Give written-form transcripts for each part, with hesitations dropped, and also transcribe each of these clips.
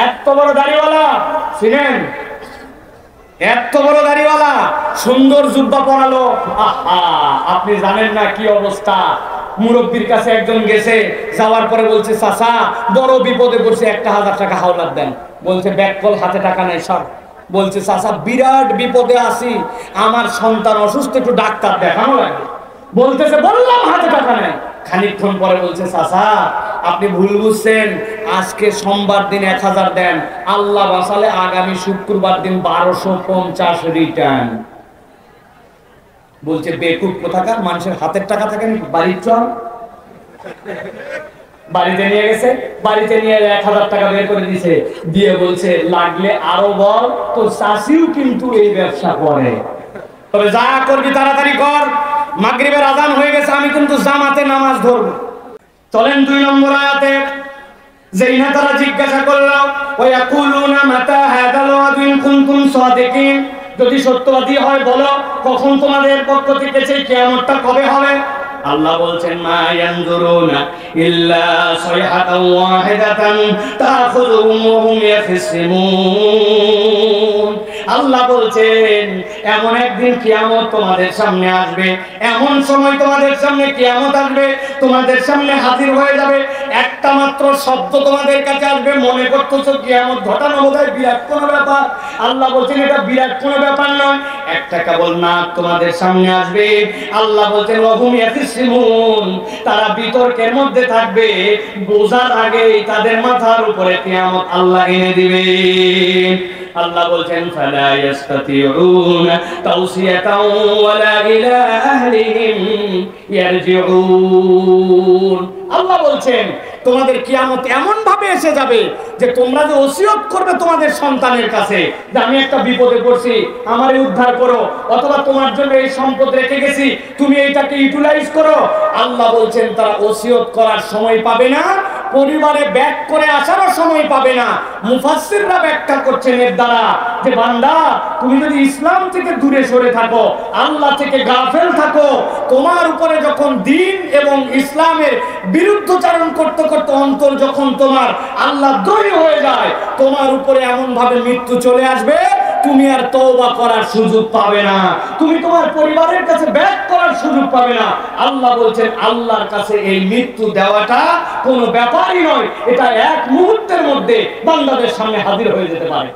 এত বড় দাড়িওয়ালা চিনেন? এত বড় দাড়িওয়ালা সুন্দর জুব্বা পরালো, আহা আপনি জানেন না কি অবস্থা। মুরব্বির কাছে একজন গেছে, যাওয়ার পরে বলছে চাচা বড় বিপদে পড়ছে, 1000 টাকা হাওলাত দেন। বলছে ব্যাককল হাতে টাকা নাই সব। বলছে চাচা বিরাট বিপদে আছি, আমার সন্তান অসুস্থ, একটু ডাক্তার দেখানো লাগবে। বলতেছে বললাম হাতে টাকা নেই। খানিকক্ষণ পরে বলছে চাচা আপনি ভুল বুঝছেন, আজকে সোমবার দিন 1000 দেন, আল্লাহ বাঁচালে আগামী শুক্রবার দিন 1250 রিটার্ন। বলছে বেকুব কোথাকার, মানুষের হাতের টাকা থাকে না, বাড়ির চল। বাড়িতে নিয়ে গেছে, বাড়িতে নিয়ে 1000 টাকা বের করে দিয়েছে, দিয়ে বলছে লাগলে আরো বল, তো চাষিও কিন্তু এই ব্যবসা করে, তবে যা করবি তাড়াতাড়ি কর, মাগরিবের আযান হয়ে গেছে, আমি কিন্তু জামাতে নামাজ ধরবো। চলেন 2 নম্বর আয়াতে, যেই না তারা জিজ্ঞাসা করলো ওয়ায়াকুলুনা মাতা হাদাল ওয়াদ ইন কুনতুম সাদিকিন, যদি সত্যবাদী হয় বলো কখন তোমাদের পক্ষ থেকে সেই কিয়ামতটা কবে হবে। আল্লাহ বলছেন মা ইয়ানজুরুনা ইল্লা সাইহাতান ওয়াহিদাতান তাখুযুহুম ওয়া হুম ইয়াখসিমুন। আল্লাহ বলছেন এমন একদিন কিয়ামত তোমাদের সামনে আসবে, এমন সময় তোমাদের সামনে কিয়ামত আসবে, তোমাদের সামনে হাজির হয়ে যাবে, একটা মাত্র শব্দ তোমাদের কাছে আসবে, মনে করতেছো কিয়ামত ঘটানো বোধহয় বিরাট কোনো ব্যাপার। আল্লাহ বলছেন এটা বিরাট কোনো ব্যাপার নয়, একটা কেবল নাক তোমাদের সামনে আসবে। আল্লাহ বলছেন ওয়া হুম ইয়াখসিমুন, তারা বিতর্কের মধ্যে থাকবে, বোঝার আগেই তাদের মাথার উপরে কিয়ামত আল্লাহ এনে দিবে। আল্লাহ বলছেন ফালা ইস্তাতিউন তাওসিয়াতাও ওয়ালা ইলা আহলিহিম ইয়ারজিউন। আল্লাহ বলছেন তোমাদের কিয়ামত এমন ভাবে এসে যাবে যে তোমরা যে ওসিয়ত করবে তোমাদের সন্তানের কাছে যে আমি একটা বিপদে পড়ছি, আমারে উদ্ধার করো, অথবা তোমার জন্য এই সম্পদ রেখে গেছি, তুমি এইটাকে ইউটিলাইজ করো, আল্লাহ বলছেন তারা ওসিয়ত করার সময় পাবে না, পরিবারে ব্যাক করে আসারও সময় পাবে না। মুফাসসিররা ব্যাখ্যা করছেন এর দ্বারা যে বান্দা তুমি যদি ইসলাম থেকে দূরে সরে থাকো, আল্লাহ থেকে গাফেল থাকো, তোমার উপরে যখন দ্বীন এবং ইসলামের বিরুদ্ধচারণ করতে করতে অন্তর যখন তোমার আল্লাহ দ্রোহী হয়ে যায়, তোমার উপরে এমন ভাবে মৃত্যু চলে আসবে তুমি আর তওবা করার সুযোগ পাবে না, তুমি তোমার পরিবারের কাছে ব্যাক করার সুযোগ পাবে না। আল্লাহ বলছেন আল্লাহর কাছে এই মৃত্যু দেওয়াটা কোনো ব্যাপারই নয়, এটা এক মুহূর্তের মধ্যে বান্দাদের সামনে হাজির হয়ে যেতে পারে।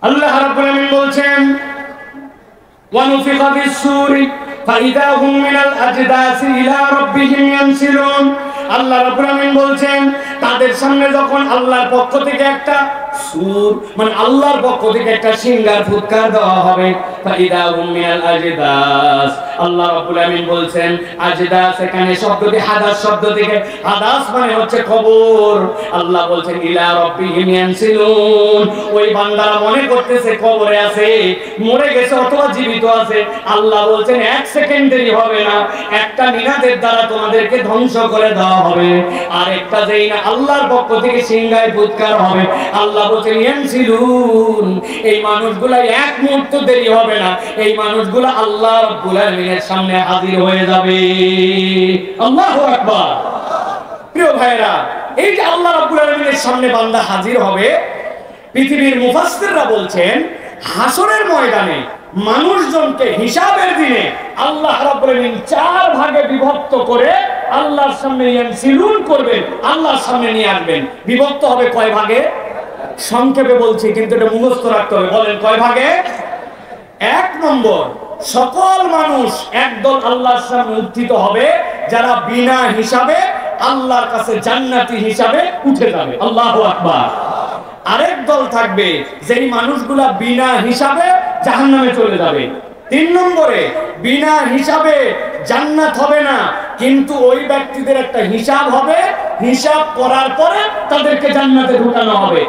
আল্লাহ রাব্বুল আলামিন বলছেন ওয়া নুফিখা ফিস-সূরি ফাইদা হুম মিনাল আজদাসি ইলা রাব্বিহিম ইয়ানসিলুন। আল্লাহ রাব্বুল আলামিন বলছেন তাদের সামনে যখন আল্লাহর পক্ষ থেকে একটা সুর মানে আল্লাহর পক্ষ থেকে একটা সিঙ্গার ফুৎকার দেওয়া হবে, ফাইদা হুম মিনাল আজদাস। আল্লাহ রাব্বুল আলামিন বলছেন আজদাস এখানে শব্দটি হাদাস শব্দ থেকে, হাদাস মানে হচ্ছে কবর। আল্লাহ বলছেন ইলা রাব্বিহিম ইয়ানসিলুন, ওই বান্দারা মনে করতেছে কবরে আছে, মরে গেছে অথবা জীবিত আছে। আল্লাহ বলছেন 1 সেকেন্ড দেরি হবে না, একটা মিনাতের দ্বারা তোমাদেরকে ধ্বংস করে দেওয়া হবে। আর একটা যেই না আল্লাহর পক্ষ থেকে সিঙ্গায় ফুৎকার হবে, আল্লাহ বলছেন ইয়ানসিলুন, এই মানুষগুলা 1 মুহূর্ত দেরি হবে না, এই মানুষগুলা আল্লাহ রাব্বুল আলামিনের সামনে হাজির হয়ে যাবে। আল্লাহু আকবার। প্রিয় ভাইরা, এই যে আল্লাহ রাব্বুল আলামিনের সামনে বান্দা হাজির হবে, পৃথিবীর মুফাসসিররা বলছেন হাসরের ময়দানে মানুষজনকে হিসাবের দিনে আল্লাহ রাব্বুল আলামিন 4 ভাগে বিভক্ত করে আল্লাহর সামনে ইয়ানসিলুন করবেন, আল্লাহর সামনে নিয়ে আসবেন। বিভক্ত হবে কয় ভাগে? সংক্ষেপে বলছি কিন্তু এটা মুখস্থ রাখতে হবে। বলেন কয় ভাগে? 1 নম্বর, সকল মানুষ একদল আল্লাহর সামনে উত্থিত হবে যারা বিনা হিসাবে আল্লাহর কাছে জান্নাতি হিসাবে উঠে যাবে। আল্লাহু আকবার। আরেক দল থাকবে যেই মানুষগুলা বিনা হিসাবে জাহান্নামে চলে যাবে। 3 নম্বরে, বিনা হিসাবে জান্নাত হবে না, কিন্তু ওই ব্যক্তিদের একটা হিসাব হবে, হিসাব করার পরে তাদেরকে জান্নাতে ঢুকানো হবে।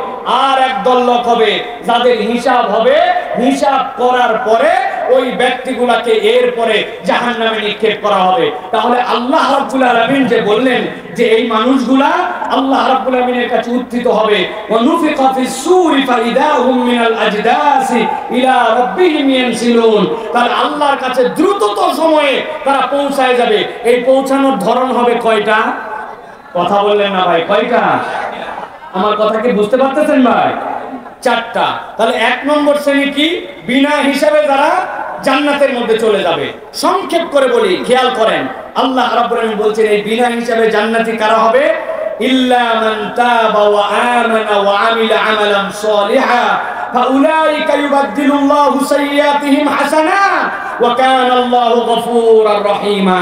আর একদল লোক হবে যাদের হিসাব হবে, হিসাব করার পরে ওই ব্যক্তিগুলাকে এরপরে জাহান্নামে নিক্ষেপ করা হবে। তাহলে আল্লাহ রাব্বুল আলামিন যে বললেন যে এই মানুষগুলা আল্লাহ রাব্বুল আলামিনের কাছে উত্থিত হবে, ওয়া নুফিখা ফিস-সূরি ফাইদা হুম মিনাল আজদাসি ইলা রাব্বিহিম ইয়ানসিলুন, তাহলে আল্লাহর কাছে দ্রুততম সময়ে তারা পৌঁছায় যাবে। এই পৌঁছানোর ধরন হবে কয়টা? কথা বললেন না ভাই, কয়টা? আমার কথা কি বুঝতে পারতেছেন ভাই? চারটা। তাহলে এক নম্বর শ্রেণী কি? বিনা হিসাবে যারা জান্নাতের মধ্যে চলে যাবে। সংক্ষেপ করে বলি, খেয়াল করেন, আল্লাহ রাব্বুল আলামিন বলছেন এই বিনা হিসাবে জান্নাতি কারা হবে? ইল্লা মান তাবা ওয়া আমানা ওয়া আমিলা আমালান সালিহা ফাউলাইকা ইউবাদদিলুল্লাহু সাইয়্যাতিহিম হাসানাত ওয়া কানা আল্লাহু গফুরার রহিমা।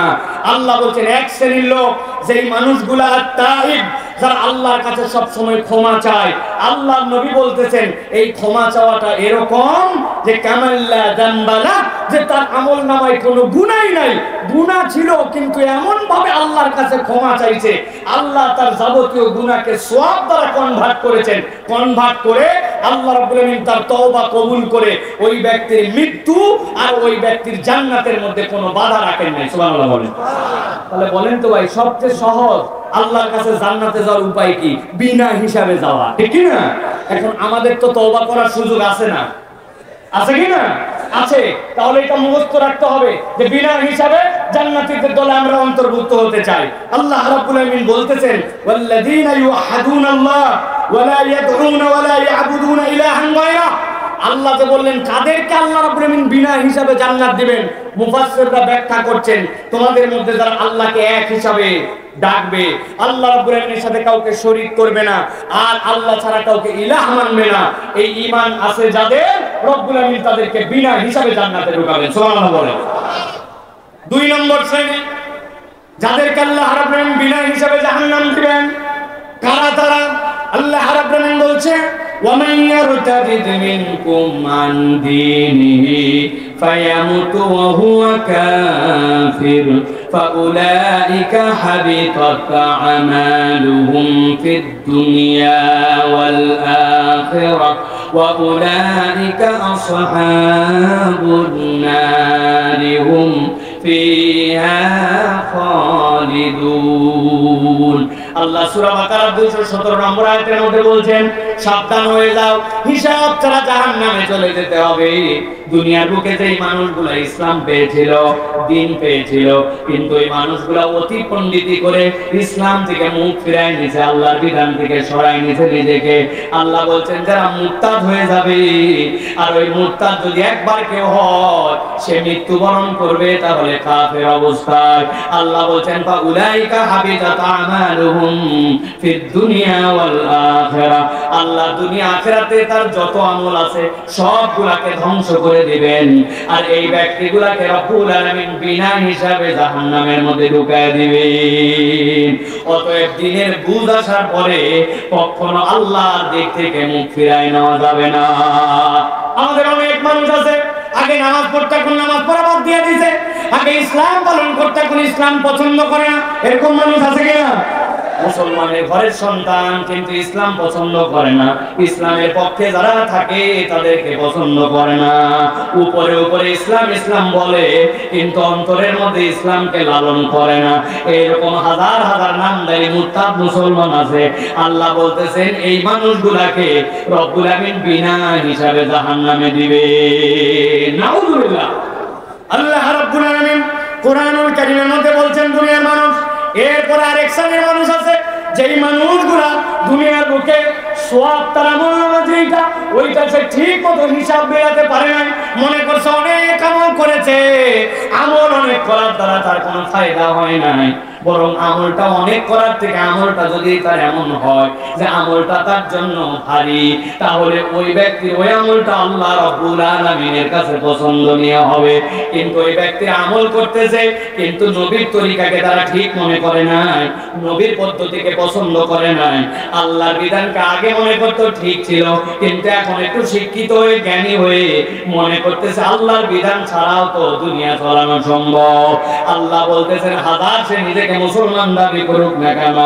আল্লাহ বলছেন এক শ্রেণীর লোক, যেই মানুষগুলা তাইব, যারা আল্লাহর কাছে সব সময় ক্ষমা চায়। আল্লাহ নবী বলতেছেন এই ক্ষমা চাওয়াটা এরকম যে কামাল্লা যামবালা, যে তার আমলনামায় কোনো গুনাহই নাই, গুনাহ ছিল কিন্তু এমন ভাবে আল্লাহর কাছে ক্ষমা চাইছে, আল্লাহ তার যাবতীয় গুনাহকে সওয়াব দ্বারা কনভার্ট করেছেন। কনভার্ট করে আল্লাহ রাব্বুল আলামিন তার তওবা কবুল করে ওই ব্যক্তির মৃত্যু আর ওই ব্যক্তির জান্নাতের মধ্যে কোনো বাধা রাখেন নাই। সুবহানাল্লাহ বলেন। তাহলে বলেন তো ভাই, সবচেয়ে সহজ আল্লাহর কাছে জান্নাতে যাওয়ার উপায় কি? বিনা হিসাবে যাওয়া, ঠিক কি না? এখন আমাদের তো তওবা করার সুযোগ আছে না? আছে কি না? আছে। তাহলে এটা মুখস্থ রাখতে হবে যে বিনা হিসাবে জান্নাতীদের দলে আমরা অন্তর্ভুক্ত হতে চাই। আল্লাহ রাব্বুল আলামিন বলতেছেন ওয়াল্লাযীনা ইউহাদুনাল্লাহ ওয়া লা ইয়াদউনা ওয়া লা ইয়াবুদুনা ইলাহান গায়রা। আল্লাহ যে বললেন কাদেরকে আল্লাহ রাব্বুল আলামিন বিনা হিসাবে জান্নাত দিবেন, মুফাসসিররা ব্যাখ্যা করছেন তোমাদের মধ্যে যারা আল্লাহকে এক হিসাবে ডাকবে, আল্লাহ রাব্বুল আলামিনের সাথে কাউকে শরীক করবে না, আর আল্লাহ ছাড়া কাউকে ইলাহ মানবে না, এই ঈমান আছে যাদের, রব্বুল আলামিন তাদেরকে বিনা হিসাবে জান্নাতে ঢুকাবেন। সুবহানাল্লাহ বলেন। দুই নম্বর শ্রেণী যাদেরকে আল্লাহ রাব্বুল আলামিন বিনা হিসাবে জাহান্নাম দিবেন, কারা তারা? আল্লাহ রাব্বুল আলামিন বলছে وَمَنْ يَرْتَدِدْ مِنْكُمْ عَنْ دِينِهِ فَيَمُتْ وَهُوَ كَافِرٌ فَأُولَئِكَ حَبِطَتْ أَعْمَالُهُمْ فِي الدُّنْيَا وَالْآخِرَةِ وَأُولَئِكَ أَصْحَابُ النَّارِ هُمْ فِيهَا خَالِدُونَ। আল্লাহ সূরা বাকারা 217 নম্বর আয়াতের মধ্যে বলছেন সাবধান হয়ে যাও, হিসাব ছাড়া জাহান্নামে চলে যেতে হবে। দুনিয়ার বুকে যেই মানুষগুলো ইসলাম পেয়েছিল, দ্বীন পেয়েছিল, কিন্তু এই মানুষগুলো অতি পণ্ডিতি করে ইসলাম থেকে মুখ ফিরায় নিছে, আল্লাহর বিধান থেকে সরায় নিছে নিজেকে। আল্লাহ বলছেন যারা মুরতাদ হয়ে যাবে, আর ওই মুরতাদ যদি একবার কেউ হয় সে মৃত্যুবরণ করবে, তাহলে কাফের অবস্থায়। আল্লাহ বলছেন ফাউলাইকা হাবিতাত আমালুহুম ফিদ দুনিয়া ওয়াল আখিরাহ। আল্লাহ দুনিয়া আখিরাতে তার যত আমল আছে সবগুলাকে ধ্বংস করে দিবেন, আর এই ব্যক্তিগুলাকে রব্বুল আলামিন বিনা হিসাবে জাহান্নামের মধ্যে ঢুকায় দিবেন। অতএব দিনের বুঝ আসার পরে কখনো আল্লাহর দিক থেকে মুখ ফিরায় নেওয়া যাবে না। আমাদের অনেক মানুষ আছে আগে নামাজ পড়তে, এখন নামাজ পড়া বাদ দিয়ে দিয়েছে, আগে ইসলাম পালন করতে, এখন ইসলাম পছন্দ করে না, এরকম মানুষ আছে কিনা? মুসলমানের ঘরের সন্তান কিন্তু ইসলাম পছন্দ করে না, ইসলামের পক্ষে যারা থাকে তাদেরকে পছন্দ করে না। উপরে উপরে ইসলাম ইসলাম বলে, কিন্তু অন্তরের মধ্যে ইসলামকে লালন করে না। এরকম হাজার হাজার নামধারী মুরতাদ মুসলমান আছে। আল্লাহ বলতেছেন এই মানুষগুলাকে রব্বুল আমিন বিনা হিসাবে জাহান্নামে দিবে। নাউযুবিল্লাহ। আল্লাহ রাব্বুল আমিন কোরআনুল কারীমের মধ্যে বলছেন দুনিয়ার মানুষ। এরপর আরেক শ্রেণীর মানুষ আছে, যেই মানুষগুলা দুনিয়ার বুকে সওয়াব তার আমলনামা যেটা, ওইটা সে ঠিক মতো হিসাব মেলাতে পারে নাই, মনে করছে অনেক আমল করেছে, আমল অনেক করার দ্বারা তার কোনো ফায়দা হয় নাই, বরং আমলটা অনেক করার থেকে আমলটা যদি তার এমন হয় যে আমলটা তার জন্য ভারী, তাহলে ওই ব্যক্তির ওই আমলটা আল্লাহ রাব্বুল আলামিনের কাছে পছন্দনীয় হবে। কিন্তু ওই ব্যক্তি আমল করতেছে কিন্তু নবীর তরিকাকে তারা ঠিক মনে করে নাই, নবীর পদ্ধতিকে পছন্দ করে নাই, আল্লাহর বিধানকে আগে মনে করতো ঠিক ছিল, কিন্তু এখন একটু শিক্ষিত হয়ে জ্ঞানী হয়ে মনে করতেছে আল্লাহর বিধান ছাড়াও তো দুনিয়া চালানো সম্ভব। আল্লাহ বলতেছেন হাজার সে নিজেকে মুসলমান দাবি করুক না কেন,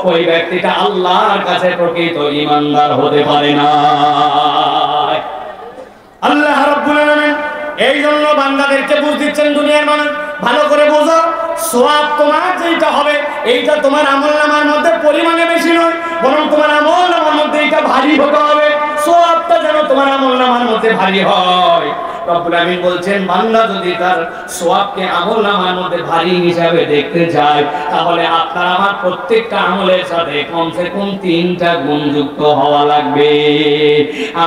ওই ব্যক্তিটা আল্লাহর কাছে প্রকৃত ঈমানদার হতে পারে না। আল্লাহ রাব্বুল আলামিন এই জন্য বান্দাদেরকে বুঝ দিচ্ছেন, দুনিয়ার মানুষ ভালো করে বোঝো, সওয়াব তোমার যেটা হবে এইটা তোমার আমলনামার মধ্যে পরিমাণে বেশি নয়, বরং তোমার আমলনামার মধ্যে এটা ভারী হতে হবে। সওয়াবটা যেন তোমার আমলনামার মধ্যে ভারী হয়। রব্বুল আমিন বলছেন বান্দা যদি তার সওয়াবকে আমলনামার মধ্যে ভারী হিসাবে দেখতে যায়, তাহলে আপনার আমার প্রত্যেকটা আমলের সাথে কমসে কম 3টা গুণ যুক্ত হওয়া লাগবে।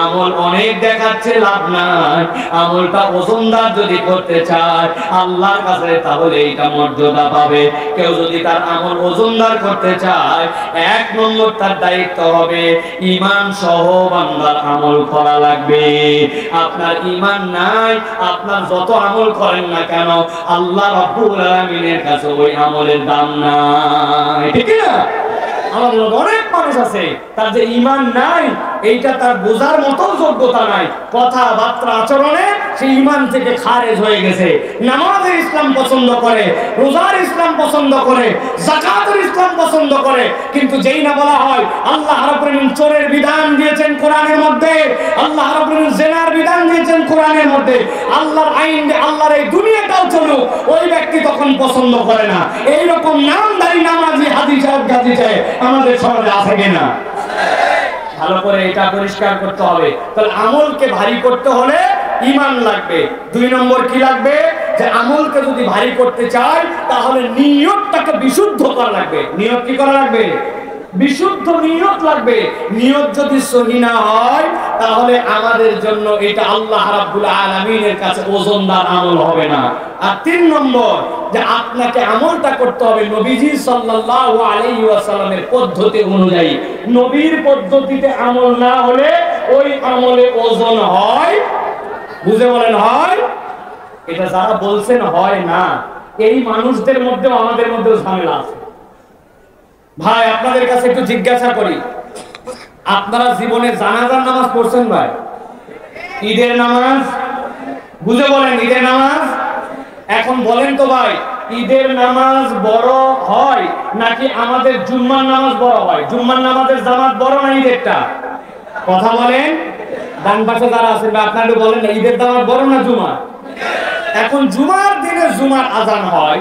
আমল অনেক দেখাচ্ছে লাভ নাই, আমলটা ওজনদার যদি করতে চায় আল্লাহর কাছে, তাহলে এইটা মর্যাদা পাবে। কেউ যদি তার আমল ওজনদার করতে চায়, 1 নম্বর তার দায়িত্ব হবে ঈমান সহ বান্দার আমল করা লাগবে। আপনার ঈমান নাই, আপনার যত আমল করেন না কেন আল্লাহ রাব্বুল আলামিনের কাছে ওই আমলের দাম নাই, ঠিক না? আমাদের অনেক মানুষ আছে তার যে ঈমান নাই এইটা তার বোঝার মতো যোগ্যতা নাই, কথাবার্তা আচরণে সে ঈমান থেকে খারেজ হয়ে গেছে। নামাজের ইসলাম পছন্দ করে, রোজার ইসলাম পছন্দ করে, যাকাতের ইসলাম পছন্দ করে, কিন্তু যেই না বলা হয় আল্লাহ রাব্বুল আলামিন চোরের বিধান দিয়েছেন কোরআনের মধ্যে, আল্লাহ রাব্বুল আলামিন জিনার বিধান দিয়েছেন কোরআনের মধ্যে, আল্লাহর আইন আল্লাহর এই দুনিয়াটাও চলুক, ওই ব্যক্তি তখন পছন্দ করে না। এইরকম নামধারী নামাজি হাদিস সাহেব গাজী সাহেব আমাদের সমাজে আছে কিনা? ভালো করে এটা পরিষ্কার করতে হবে। তাহলে আমলকে ভারী করতে হলে ঈমান লাগবে। 2 নম্বর কি লাগবে? যে আমলকে যদি ভারী করতে চাই তাহলে নিয়তটাকে বিশুদ্ধ করা লাগবে। নিয়ত কি করা লাগবে? বিশুদ্ধ নিয়ত লাগবে। নিয়ত যদি সহি না হয় তাহলে আমাদের জন্য এটা আল্লাহ রাব্বুল আলামিনের কাছে ওজনদার আমল হবে না। আর 3 নম্বর যে আপনাকে আমলটা করতে হবে নবীজি সাল্লাল্লাহু আলাইহি ওয়াসাল্লামের পদ্ধতি অনুযায়ী। নবীর পদ্ধতিতে আমল না হলে ওই আমলে ওজন হয়, বুঝে বলেন হয়? এটা যারা বলছেন হয় না, এই মানুষদের মধ্যেও আমাদের মধ্যেও ঝামেলা আছে। ভাই আপনাদের কাছে একটু জিজ্ঞাসা করি, আপনারা জীবনে জানাজার নামাজ পড়ছেন ভাই? ঈদের নামাজ, বুঝে বলেন ঈদের নামাজ? এখন বলেন তো ভাই, ঈদের নামাজ বড় হয় নাকি আমাদের জুম্মার নামাজ বড় হয়? জুম্মার নামাজের জামাত বড় না ঈদেরটা? কথা বলেন। ডান পাশে যারা আছেন আপনারা বলেন না, ঈদের জামাত বড় না জুমা? এখন জুমার দিনে জুমার আজান হয়,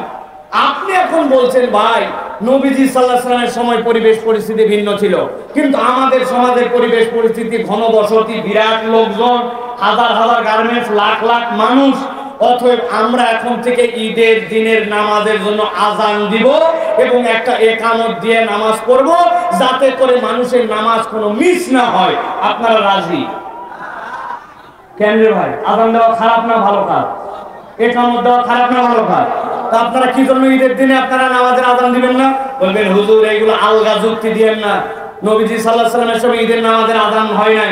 আপনি এখন বলছেন ভাই নবীজি সাল্লাল্লাহু আলাইহি ওয়াসাল্লামের সময় পরিবেশ পরিস্থিতি ভিন্ন ছিল, কিন্তু আমাদের সমাজের পরিবেশ পরিস্থিতি ঘনবসতি, বিরাট লোকজন, হাজার হাজার গার্মেন্টস, লাখ লাখ মানুষ। অতএব আমরা এখন থেকে ঈদের দিনের নামাজের জন্য আজান দিব এবং একটা ইকামত দিয়ে নামাজ পড়ব, যাতে করে মানুষের নামাজ কোনো মিস না হয়। আপনারা রাজি? কেন রে ভাই? আজান দেওয়া খারাপ না ভালো কাজ? ইকামত দেওয়া খারাপ না ভালো কাজ? তা আপনারা কি জন্য ঈদের দিনে আপনারা নামাজের আজান দিবেন না? বলবেন হুজুর এগুলো আলগা যুক্তি দিয়েন না, নবীজি সাল্লাল্লাহু আলাইহি ওয়াসাল্লামের সময় ঈদের নামাজের আজান হয় নাই,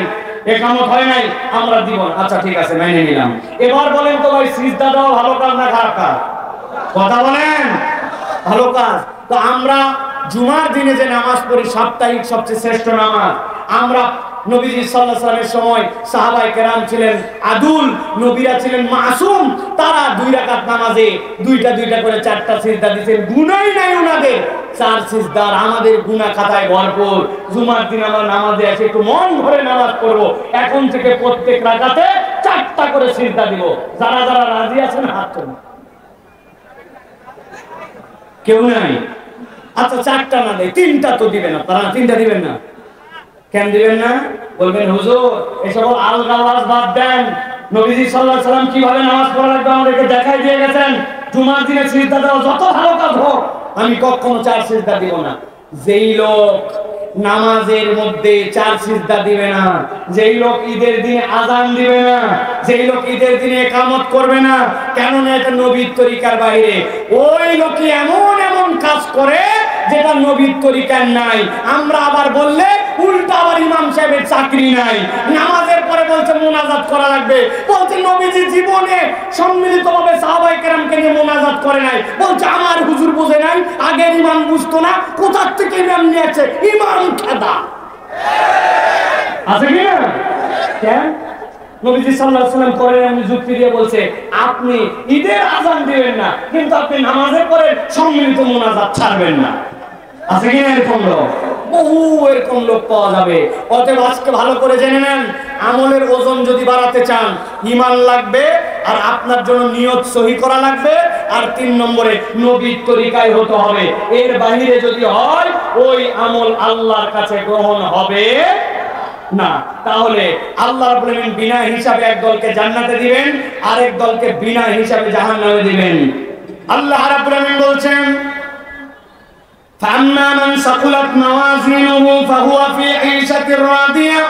ইকামত হয় নাই, আমরা দিব না। আচ্ছা ঠিক আছে, মেনে নিলাম। এবার বলেন তো ভাই সিজদা দেওয়া ভালো কাজ না খারাপ কাজ? কথা বলেন। ভালো কাজ। তো আমরা জুমার দিনে যে নামাজ পড়ি সাপ্তাহিক সবচেয়ে শ্রেষ্ঠ নামাজ, আমরা নবীজি সাল্লাল্লাহু আলাইহি ওয়াসাল্লামের সময় সাহাবায়ে কেরাম ছিলেন আদুল, নবীরা ছিলেন মাসুম, তারা 2 রাকাত নামাজে দুইটা দুইটা করে 4টা সিজদা দিতেন, গুনাহই নাই ওনাদের। 4 সিজদার আমাদের গুনাহ খাতায় ভরপুর। জুমার দিন আমরা নামাজে এসে একটু মন ভরে নামাজ পড়ব, এখন থেকে প্রত্যেক রাকাতে 4টা করে সিজদা দিব। যারা যারা রাজি আছেন হাত তোলেন। কেউ নাই? আচ্ছা 4টা না দেয় 3টা তো দিবেন আপনারা, 3টা দিবেন না কেন দিবেন না? বলবেন হুজুর এসব আলগাওয়াজ বাদ দেন, নবীজি সাল্লাল্লাহু আলাইহি ওয়াসাল্লাম কিভাবে নামাজ পড়া লাগবে আমাদেরকে দেখাই দিয়ে গেছেন। জুমার দিনে সিজদা দেওয়া যত ভালো কাজ হোক, আমি কখনো 4 সিজদা দিব না। যেই লোক নামাজের মধ্যে 4 সিজদা দিবে না, যেই লোক ঈদের দিনে আজান দিবে না, যেই লোক ঈদের দিনে ইকামত করবে না, কেন না এটা নবীর তরিকার বাইরে, ওই লোকই এমন এমন কাজ করে যেটা নবীর তরিকার নাই। আমরা আবার বললে উল্টা আবার ইমাম সাহেবের চাকরি নাই। নামাজের পরে বলছে মোনাজাত করা লাগবে, বলছে নবীজি জীবনে সম্মিলিতভাবে সাহাবায়ে কেরামকে নিয়ে মোনাজাত করে নাই, বলছে আমার হুজুর বুঝে নাই, আগের ইমাম বুঝতো না, কোথা থেকে ইমাম নিয়েছে? ইমাম খেদা আছে কি না? কেন নবীজি সাল্লাল্লাহু আলাইহি ওয়াসাল্লাম করেন এমন যুক্তি দিয়ে বলছে আপনি ঈদের আজান দিবেন না, কিন্তু আপনি নামাজের পরে সম্মিলিত মোনাজাত ছাড়বেন না। আছে কি না এরকম লোক? বহু এরকম লোক পাওয়া যাবে। অতএব আজকে ভালো করে জেনে নেন, আমলের ওজন যদি বাড়াতে চান ঈমান লাগবে, আর আপনার জন্য নিয়ত সহি করা লাগবে, আর 3 নম্বরে নবীর তরিকায় হতে হবে। এর বাইরে যদি হয় ওই আমল আল্লাহর কাছে গ্রহণ হবে না। তাহলে আল্লাহ রাব্বুল আলামিন বিনা হিসাবে এক দলকে জান্নাতে দিবেন, আরেক দলকে বিনা হিসাবে জাহান্নামে দিবেন। আল্লাহ রাব্বুল আলামিন বলছেন فأما من ثقلت موازينه فهو في عيشة راضية।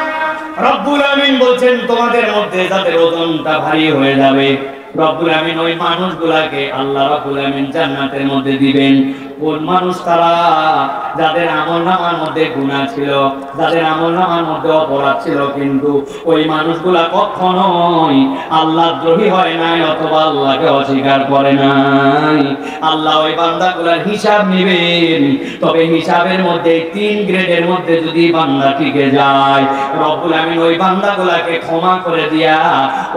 রব্বুল আমিন বলছেন তোমাদের মধ্যে যাদের ওজনটা ভারী হয়ে যাবে, রব্বুল আমিন ওই মানুষগুলাকে আল্লাহ রাব্বুল আমিন জান্নাতের মধ্যে দিবেন। কোন মানুষ তারা? যাদের আমলনামার মধ্যে গুনাহ ছিল, যাদের আমলনামার মধ্যে অপরাধ ছিল, কিন্তু ওই মানুষগুলা কখনোই আল্লাহদ্রোহী হয় নাই অথবা আল্লাহকে অস্বীকার করে নাই। আল্লাহ ওই বান্দাগুলার হিসাব নেবেন। তবে হিসাবের মধ্যে 3 গ্রেডের মধ্যে যদি বান্দা টিকে যায়, রব্বুল আমিন ওই বান্দাগুলাকে ক্ষমা করে দিয়া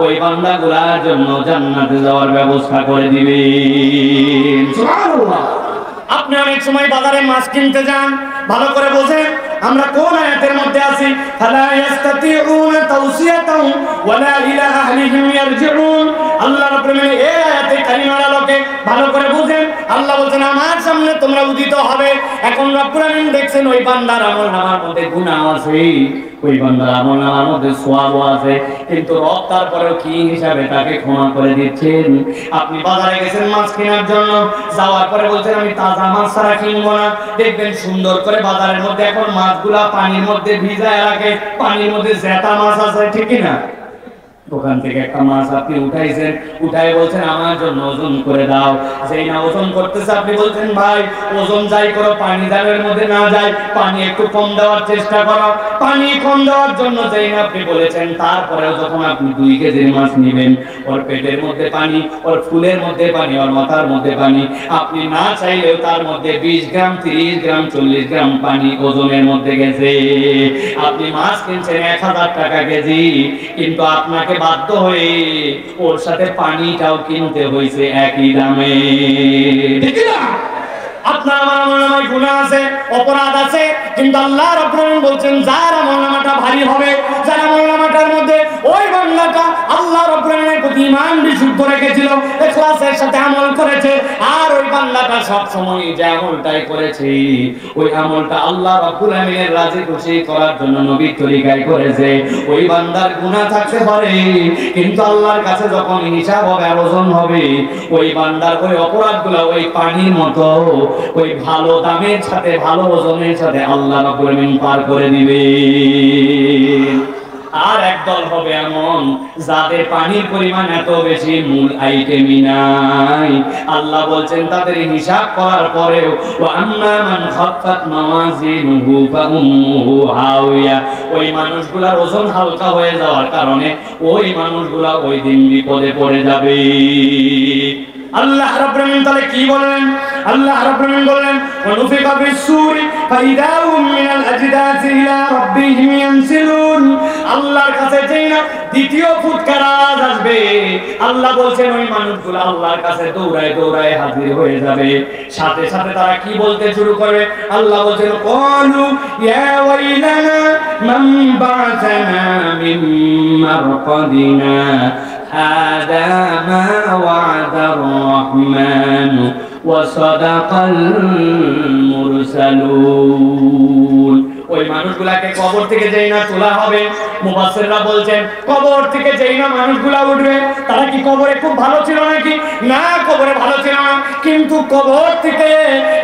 ওই বান্দাগুলার জন্য জান্নাতে যাওয়ার ব্যবস্থা করে দিবেন। সুবহানাল্লাহ। আপনি অনেক সময় বাজারে মাছ কিনতে যান, ভালো করে বোঝেন আমরা কোন আয়াতের মধ্যে আছি। ফালা ইস্তাতিউনা তাওসিয়াতাও ওয়ালা ইলা আহলিহিম ইয়ারজিউন। আল্লাহ রাব্বুল আমিন এই আয়াতে কারিমার আলোকে ভালো করে বুঝেন। আল্লাহ বলেন আমার সামনে তোমরা উদিত হবে। এখন রব্বুল আমিন দেখছেন ওই বান্দার আমলনামার মধ্যে গুনাহ আছে, ওই বান্দার আমলনামার মধ্যে সওয়াবও আছে, কিন্তু রব তারপরেও কি হিসাবে তাকে ক্ষমা করে দিচ্ছেন। আপনি বাজারে গেছেন মাছ কেনার জন্য, যাওয়ার পরে বলছেন আমি তাজা মাছ ছাড়া কিনবো না। দেখবেন সুন্দর করে বাজারের মধ্যে এখন মাছগুলা পানির মধ্যে ভিজায় রাখে, পানির মধ্যে জেতা মাছ আছে, ঠিক কি না? ওখান থেকে একটা মাছ আপনি উঠাইছেন, উঠাই বলছেন আমার জন্য ওজন করে দাও। যেই না ওজন করতেছে আপনি বলছেন ভাই ওজন যাই করো পানি জালের মধ্যে না যায়, পানি একটু কম দেওয়ার চেষ্টা করো। পানি কম দেওয়ার জন্য যেই না আপনি বলেছেন, তারপরেও যখন আপনি 2 কেজির মাছ নেবেন, ওর পেটের মধ্যে পানি, ওর ফুলের মধ্যে পানি, ওর মাথার মধ্যে পানি, আপনি না চাইলেও তার মধ্যে 20 গ্রাম 30 গ্রাম 40 গ্রাম পানি ওজনের মধ্যে গেছে। আপনি মাছ কিনছেন 1000 টাকা কেজি, কিন্তু আপনাকে বাধ্য হয়ে ওর সাথে পানিটাও কিনতে হয়েছে একই দামে, ঠিক না? আপনার আমার আমলনামায় গুনাহ আছে, অপরাধ আছে, কিন্তু আল্লাহ রাব্বুল আলামিন বলছেন যার আমলনামাটা ভারী হবে, যার আমলনামাটার মধ্যে ওই বান্দাটা আল্লাহ রাব্বুল আলামিনের প্রতি ঈমান বিশুদ্ধ রেখেছিল, ইখলাসের সাথে আমল করেছে, আর ওই বান্দাটা সব সময় যে আমলটাই করেছে, ওই আমলটা আল্লাহ রাব্বুল আলামিনের রাজি খুশি করার জন্য নবীর তরিকায় করেছে, ওই বান্দার গুনাহ থাকতে পারে, কিন্তু আল্লাহর কাছে যখন হিসাব হবে, আলোচন হবে, ওই বান্দার ওই অপরাধগুলো ওই পানির মতো ওই ভালো দামের সাথে ভালো ওজনের সাথে আল্লাহ রাব্বুল আলামিন পার করে দিবে। আর একদল হবে এমন যাদের পানির পরিমাণ এত বেশি, মূল আইটেমই নাই। আল্লাহ বলছেন তাদের হিসাব করার পরেও ওয়া আম্মা মান খাফফাত মাওয়াজিনুহু ফাউম্মুহু হাওিয়া, ওই মানুষগুলোর ওজন হালকা হয়ে যাওয়ার কারণে ওই মানুষগুলা ওই দিন বিপদে পড়ে যাবে। আল্লাহ রাব্বুল আলামিন তাহলে কি বলেন? আল্লাহ রাব্বুল আলামিন বলেন ওয়ানুফিকা ফিস-সূরি ফাইদা হুম মিনাল আজদাসি ইলা রাব্বিহিম ইয়ানসিলুন। আল্লাহর কাছে যেই না দ্বিতীয় ফুৎকার আওয়াজ আসবে, আল্লাহ বলছেন ওই মানুষগুলো আল্লাহর কাছে দৌড়ায় দৌড়ায় হাজির হয়ে যাবে। সাথে সাথে তারা কি বলতে শুরু করবে? আল্লাহ বলছেন ক্বালু ইয়া ওয়াইলানা মান বা'সানা মিন মারকাদিনা হাদা মা ওয়া'দার রাহমানু ওয়া সাদাকাল মুরসালুন। ওই মানুষগুলাকে কবর থেকে যেই না তোলা হবে, মুফাসসিররা বলছেন কবর থেকে যেই না মানুষগুলা উঠবে, তারা কি কবরে খুব ভালো ছিল নাকি? না, কবরে ভালো ছিল না, কিন্তু কবর থেকে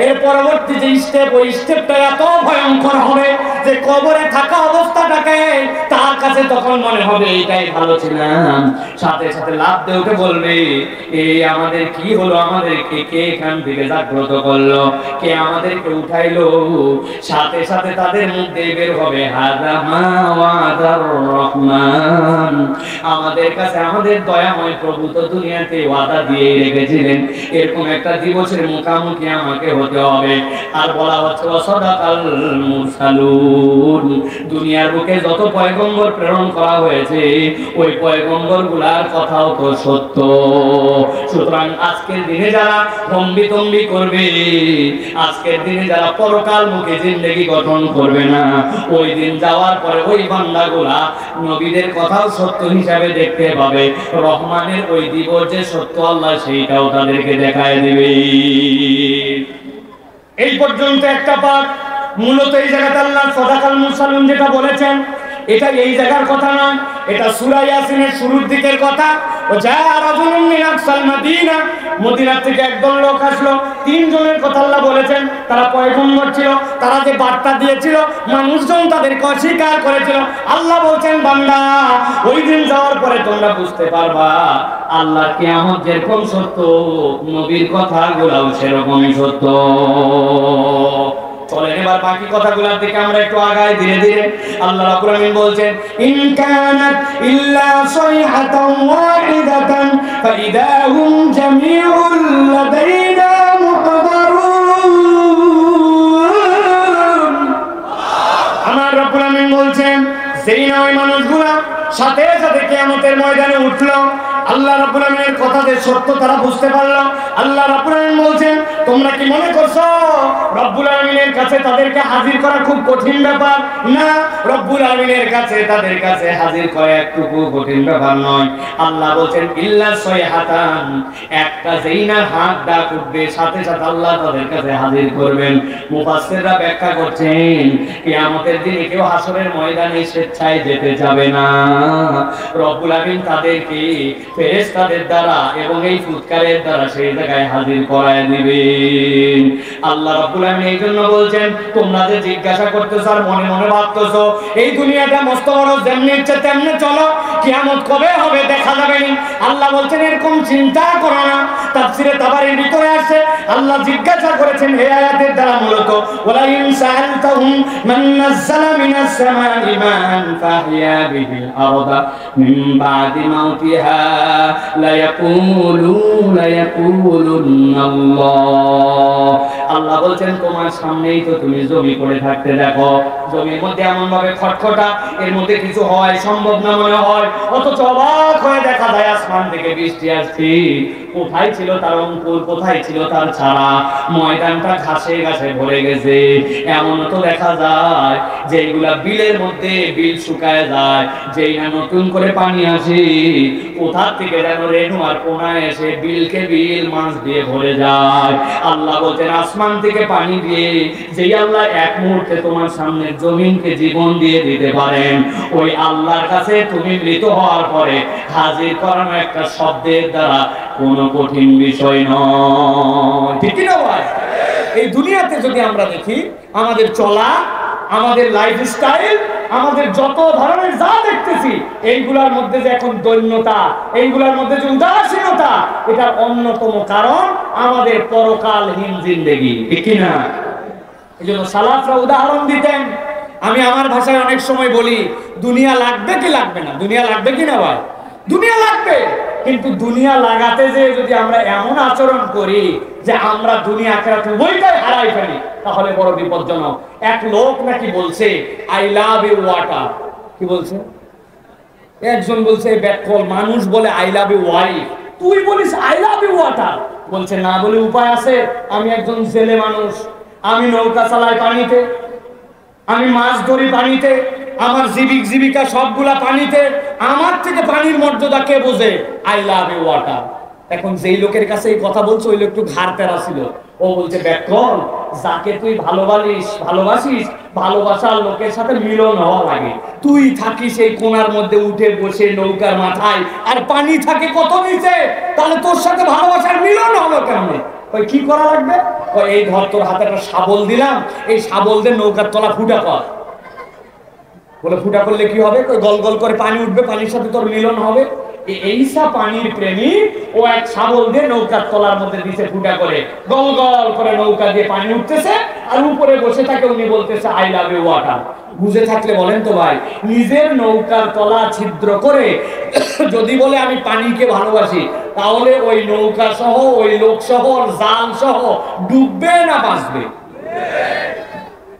এর পরবর্তী যে স্টেপ, ওই স্টেপটা এত ভয়ঙ্কর হবে যে কবরে থাকা অবস্থাটাকে তার কাছে তখন মনে হবে এইটাই ভালো ছিলাম। সাথে সাথে লাফ দিয়ে উঠে বলবে এই আমাদের কি হলো, আমাদেরকে কে এখান থেকে জাগ্রত করলো, কে আমাদেরকে উঠাইলো? সাথে সাথে তাদের মধ্যে বের হবে হাযা মা ওয়া'দার রহমান, আমাদের কাছে আমাদের দয়াময় প্রভু তো দুনিয়াতে ওয়াদা দিয়ে রেখেছিলেন এরকম একটা দিবসের মুখোমুখি আমাকে হতে হবে। আর বলা হচ্ছে ওয়াসাদাকাল মুরসালুন, দুনিয়ার বুকে যত পয়গম্বর প্রেরণ করা হয়েছে ওই পয়গম্বরগুলার কথাও তো সত্য। সুতরাং আজকের দিনে যারা হম্বিতম্বি করবে, আজকের দিনে যারা পরকাল মুখে জিন্দেগি গঠন করবে না, ওই দিন যাওয়ার পরে ওই বান্দাগুলা নবীদের কথাও সত্য হিসাবে দেখতে পাবে, রহমানের ওই দিবস যে সত্য আল্লাহ সেইটাও তাদেরকে দেখায় দিবে। এই পর্যন্ত একটা পাঠ। মূলত এই জায়গাতে আল্লাহ সাদাকাল মুরসালুন যেটা বলেছেন, এটা এই জায়গার কথা নয়, এটা সূরা ইয়াসিনের শুরুর দিকের কথা। ও যা রাজুলুম মিন আকসাল মাদিনা, মদিনা থেকে একদল লোক আসলো। তিনজনের কথা আল্লাহ বলেছেন, তারা পয়গম্বর ছিল, তারা যে বার্তা দিয়েছিল মানুষজন তাদেরকে অস্বীকার করেছিল। আল্লাহ বলছেন বান্দা ওই দিন যাওয়ার পরে তোমরা বুঝতে পারবা আল্লাহ কিয়ামত যেরকম সত্য নবীর কথাগুলোও সেরকমই সত্য। চলেন এবার বাকি কথাগুলোর দিকে আমরা একটু আগাই ধীরে ধীরে। আল্লাহ রাব্বুল আলামিন বলছেন ইন কানাত ইল্লা সাইহাতান ওয়াহিদাতান ফাইদা হুম জামিউল লাদাইনা মুহদারুন। আমার রাব্বুল আলামিন বলছেন সেই নয় মানুষগুলা সাথে সাথে কিয়ামতের ময়দানে উঠলো। আল্লাহ রাব্বুল আলামিনের কথা যে সত্য তারা বুঝতে পারলো। আল্লাহ রাব্বুল আলামিন বলছেন তোমরা কি মনে করছো রব্বুল আলামিনের কাছে তাদেরকে হাজির করা খুব কঠিন ব্যাপার? না, রব্বুল আলামিনের কাছে তাদের কাছে হাজির করা একটুকু কঠিন ব্যাপার নয়। আল্লাহ বলছেন ইল্লা সাইহাতান, একটা যেই না হাত ডাক উঠবে সাথে সাথে আল্লাহ তাদের কাছে হাজির করবেন। মুফাসসিররা ব্যাখ্যা করছেন কিয়ামতের দিনে কেউ হাসরের ময়দানে স্বেচ্ছায় যেতে যাবে না, রব্বুল আলামিন তাদেরকে ফেরেশতাদের দ্বারা এবং এই ফুৎকারের দ্বারা সেই জায়গায় হাজির করায় দিবেন। আল্লাহ রাব্বুল আলামিন এই জন্য বলছেন তোমরা যে জিজ্ঞাসা করতেছো আর মনে মনে ভাবতেছো এই দুনিয়াটা মস্ত বড়, যেমনি ইচ্ছে তেমনি চলো, কিয়ামত কবে হবে দেখা যাবে না। আল্লাহ বলছেন এরকম চিন্তা করো না। তাফসীরে তাবারির ভিতরে আছে আল্লাহ জিজ্ঞাসা করেছেন এই আয়াতের দ্বারা মূলত ওয়ালা ইন সাআলতাহুম মান নাযালা মিনাস সামাই মান ফাহিয়া বিহিল আরদা মিন বাদি মাউতিহা লা ইয়াকুলুনাল্লাহ। আল্লাহ বলছেন তোমার সামনেই তো তুমি জমি পড়ে থাকতে দেখো, জমির মধ্যে এমন ভাবে খটখটা, এর মধ্যে কিছু হয় সম্ভব না মনে হয়, অথচ অবাক হয়ে দেখা যায় আসমান থেকে বৃষ্টি আসছে। কোথায় ছিল তার অঙ্কুর, কোথায় ছিল তার ছাড়া? ময়দানটা ঘাসে ঘাসে ভরে গেছে। এমন তো দেখা যায় যেগুলা বিলের মধ্যে বিল শুকায় যায়, যেই না নতুন করে পানি আসে কোথা থেকে যেন রেণু আর কোনায় এসে বিলকে বিল মাছ দিয়ে ভরে যায়। আল্লাহ বলছেন আসমান থেকে পানি দিয়ে যেই আল্লাহ এক মুহূর্তে তোমার সামনে জমিনকে জীবন দিয়ে দিতে পারেন, ওই আল্লাহর কাছে তুমি মৃত হওয়ার পরে হাজির করানো একটা শব্দের দ্বারা কোনো কঠিন বিষয় নয়। ঠিক না ভাই? এই দুনিয়াতে যদি আমরা দেখি আমাদের চলা, আমাদের লাইফস্টাইল, আমাদের যত ধরনের যা দেখতেছি এইগুলোর মধ্যে যে এখন দৈন্যতা, এইগুলোর মধ্যে যে উদাসীনতা, এটার অন্যতম কারণ আমাদের পরকালহীন জিন্দেগি। ঠিক কি না? এই জন্য সালাফরা উদাহরণ দিতেন। আমি আমার ভাষায় অনেক সময় বলি দুনিয়া লাগবে কি লাগবে না? দুনিয়া লাগবে কি না ভাই? দুনিয়া লাগবে, কিন্তু দুনিয়া লাগাতে যে যদি আমরা এমন আচরণ করি যে আমরা দুনিয়া আখিরাত উভয়টাই হারাই ফেলি তাহলে বড় বিপজ্জনক। এক লোক নাকি বলছে আই লাভ ইউ ওয়াটার। কি বলছে? একজন বলছে ব্যাককল মানুষ বলে আই লাভ ইউ ওয়াইফ, তুই বলিস আই লাভ ইউ ওয়াটার। বলছে না বলে উপায় আছে, আমি একজন জেলে মানুষ, আমি নৌকা চালাই পানিতে, আমি মাছ ধরি পানিতে, আমার জীবিকা সবগুলা পানিতে, আমার থেকে পানির মর্যাদা কে বোঝে? I love you water. এখন যেই লোকের কাছে এই কথা বলছে ওই লোক একটু ঘাড় তেরা ছিল। ও বলছে ব্যাকরণ, যাকে তুই ভালোবাসিস ভালোবাসার লোকের সাথে মিলন হওয়া লাগে। তুই থাকিস এই কোণার মধ্যে উঠে বসে নৌকার মাথায়, আর পানি থাকে কত নিচে, তাহলে তোর সাথে ভালোবাসার মিলন হলো কেমন? ওই কি করা লাগবে? ওই এই ধর তোর হাতে একটা শাবল দিলাম, এই শাবল দিয়ে নৌকার তলা ফুটা কর। বলে ফুটা করলে কি হবে? গল গল করে পানি উঠবে, পানির সাথে তোর মিলন হবে। এইসা পানির প্রেমী ও এক শাবল দিয়ে নৌকার তলার মধ্যে দিছে ফুটা করে, গল গল করে নৌকা দিয়ে পানি উঠতেছে, আর উপরে বসে থাকে উনি বলতেছে আই লাভ ইউ ওয়াটার। বুঝে থাকলে বলেন তো ভাই, নিজের নৌকার তলা ছিদ্র করে যদি বলে আমি পানিকে ভালোবাসি, তাহলে ওই নৌকা সহ ওই লোক সহ জাল সহ ডুববে না বাঁচবে?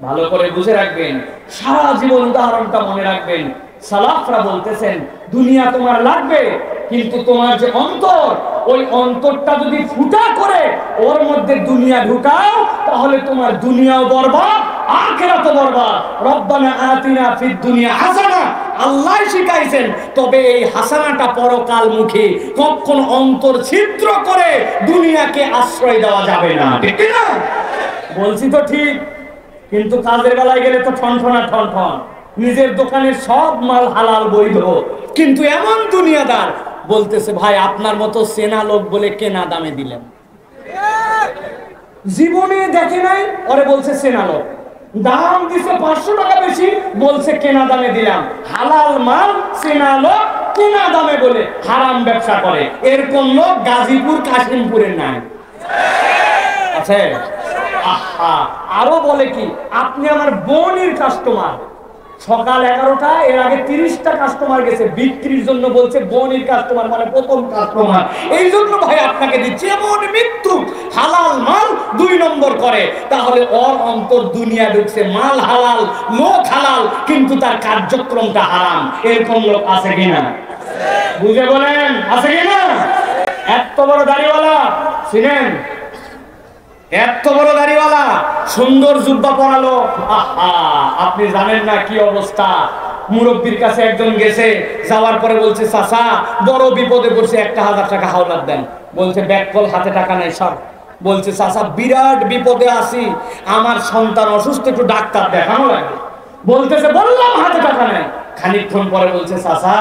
ভালো করে বুঝে রাখবেন, সারা জীবন উদাহরণটা মনে রাখবেন। সালাফরা বলতেছেন দুনিয়া তোমার লাগবে, কিন্তু তোমার যে অন্তর, ওই অন্তরটা যদি ফুটা করে ওর মধ্যে দুনিয়া ঢুকাও, তাহলে তোমার দুনিয়াও বরবাদ, আখিরাতও বরবাদ। রব্বানা আতিনা ফিদ দুনিয়া হাসানা, আল্লাহ শিখাইছেন, তবে এই হাসানাটা পরকালমুখী, কখনো অন্তর ছিদ্র করে দুনিয়াকে আশ্রয় দেওয়া যাবে না। ঠিক না? বলছি তো ঠিক, কিন্তু কাজের বেলায় গেলে তো ঠনঠনা ঠনঠন। নিজের দোকানের সব মাল হালাল বৈধ, কিন্তু এমন দুনিয়াদার বলতেছে ভাই আপনার মতো সেনা লোক বলে কেনা দামে দিলেন। জীবনে দেখে নাই, ওরে বলছে সেনা লোক, দাম দিছে 500 টাকা বেশি, বলছে কেনা দামে দিলাম। হালাল মাল সেনা লোক কেনা দামে বলে হারাম ব্যবসা করে, এরকম লোক গাজীপুর কাশিমপুরের নাই আছে? আরো বলে কি, আপনি আমার বোনের কাস্টমার, সকাল 11টা, এর আগে 30টা কাস্টমার গেছে বিক্রির জন্য, বলছে বোনের কাস্টমার মানে প্রথম কাস্টমার, এই জন্য ভাই আপনাকে দিচ্ছি। এমন মৃত্যু, হালাল মাল 2 নম্বর করে, তাহলে ওর অন্তর দুনিয়া ঢুকছে, মাল হালাল, লোক হালাল, কিন্তু তার কার্যক্রমটা হারাম। এরকম লোক আছে কিনা? বুঝে বলেন আছে কিনা? এত বড় দাড়িওয়ালা ছিলেন, এত বড় দাড়িওয়ালা, সুন্দর জুব্বা পরালো, আপনি জানেন না কি অবস্থা। মুরব্বীর কাছে একজন গেছে, যাওয়ার পরে বলছে চাচা বড় বিপদে পড়ছে, 1000 টাকা হাওলাত দেন। বলছে ব্যাগ কল, হাতে টাকা নাই সব। বলছে চাচা বিরাট বিপদে আছি, আমার সন্তান অসুস্থ, একটু ডাক্তার দেখানো লাগবে। বলতেছে বললাম হাতে টাকা নেই। খানিকক্ষণ পরে বলছে চাচা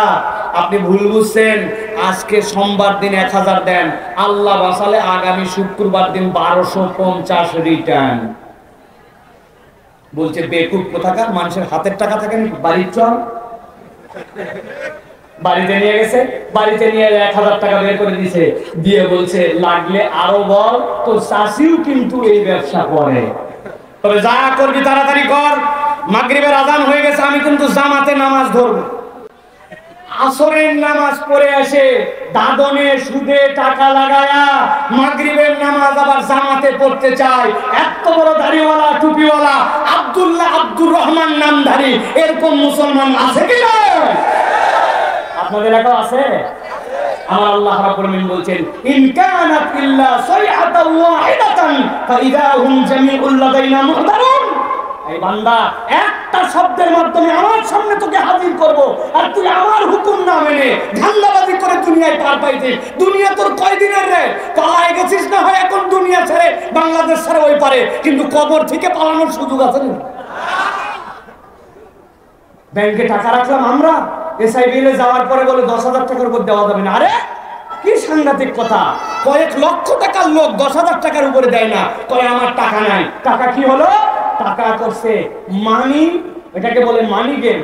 আপনি ভুল বুঝছেন, আজকে সোমবার দিন 1000 দেন, আল্লাহ বাঁচালে আগামী শুক্রবার দিন 1250 রিটার্ন। বলছে বেকুব কোথাকার, মানুষের হাতের টাকা থাকে নাকি? বাড়ির চল, বাড়িতে নিয়ে গেছে, বাড়িতে নিয়ে 1000 টাকা বের করে দিছে, দিয়ে বলছে লাগলে আরো বল, তো চাষিও কিন্তু এই ব্যবসা করে, তবে যা করবি তাড়াতাড়ি কর। মাগরিবের আজান হয়ে গেছে, আমি কিন্তু জামাতে নামাজ ধরবো। আসরের নামাজ পড়ে আসে, দাদনে সুদে টাকা লাগায়া মাগরিবের নামাজ আবার জামাতে পড়তে চায়। এত বড় দাড়িওয়ালা টুপিওয়ালা আব্দুল্লাহ আব্দুর রহমান নামধারী এরকম মুসলমান আছে কিনা? আপনাদের এলাকায় আছে? আমার আল্লাহ রাব্বুল আলামিন বলছেন ইন কানাত ইল্লা সাইআতান ওয়াহিদাতান ফাইদা হুম জামিউল লাদাইনা মুহদারুন। এই বান্দা, একটা শব্দের মাধ্যমে আমার সামনে তোকে হাজির করব, আর তুই আমার হুকুম না মেনে ধান্দাবাজি করে দুনিয়ায় পার পাইছিস। দুনিয়া তোর কয়দিনের রে? পালায় গেছিস না হয় এখন দুনিয়া ছেড়ে, বাংলাদেশ ছেড়ে ওই পারে, কিন্তু কবর থেকে পালানোর সুযোগ আছে না? ব্যাংকে টাকা রাখলাম আমরা, এসআইবিএল যাওয়ার পরে বলে 10,000 টাকার উপর দেওয়া যাবে না। আরে কি সাংঘাতিক কথা, কয়েক লক্ষ টাকার লোক 10,000 টাকার উপরে দেয় না, কয় আমার টাকা নাই। টাকা কি হলো? টাকা করছে মানি, এটাকে বলে মানি গেম।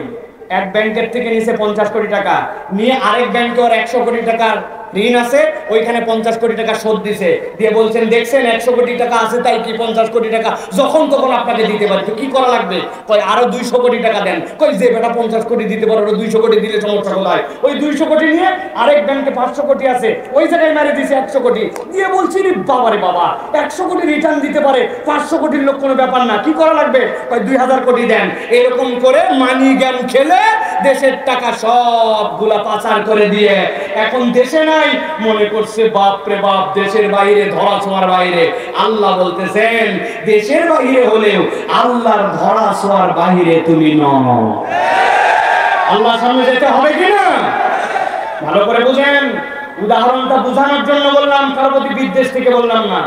এক ব্যাংকের থেকে নিছে 50 কোটি টাকা, নিয়ে আরেক ব্যাংকে ওর 100 কোটি টাকার ঋণ আছে, ওইখানে 50 কোটি টাকা শোধ দিছে, দিয়ে বলছেন দেখছেন 100 কোটি টাকা আছে তাই কি 50 কোটি টাকা যখন তখন আপনাকে দিতে পারি, তো কি করা লাগবে? কয় আরো 200 কোটি টাকা দেন। কই যে বেটা 50 কোটি দিতে পারো, 200 কোটি দিলে সমস্যা কোথায়? ওই 200 কোটি নিয়ে আরেক ব্যাংকে 500 কোটি আছে, ওই জায়গায় মেরে দিছে 100 কোটি, দিয়ে বলছি রে বাবা রে বাবা, 100 কোটি রিটার্ন দিতে পারে, 500 কোটির লোক কোনো ব্যাপার না, কি করা লাগবে? কয় 2000 কোটি দেন। এরকম করে মানি গেম খেলে দেশের টাকা সবগুলা পাচার করে দিয়ে এখন দেশে নাই, মনে করছে বাপ রে বাপ দেশের বাইরে, ধরা ছোঁয়ার বাইরে। আল্লাহ বলতেছেন দেশের বাইরে হলেও আল্লাহর ধরা ছোঁয়ার বাইরে তুমি নও। আল্লাহর সামনে যেতে হবে কিনা ভালো করে বুঝেন। উদাহরণটা বোঝানোর জন্য বললাম, কারো প্রতি বিদ্বেষ থেকে বললাম না।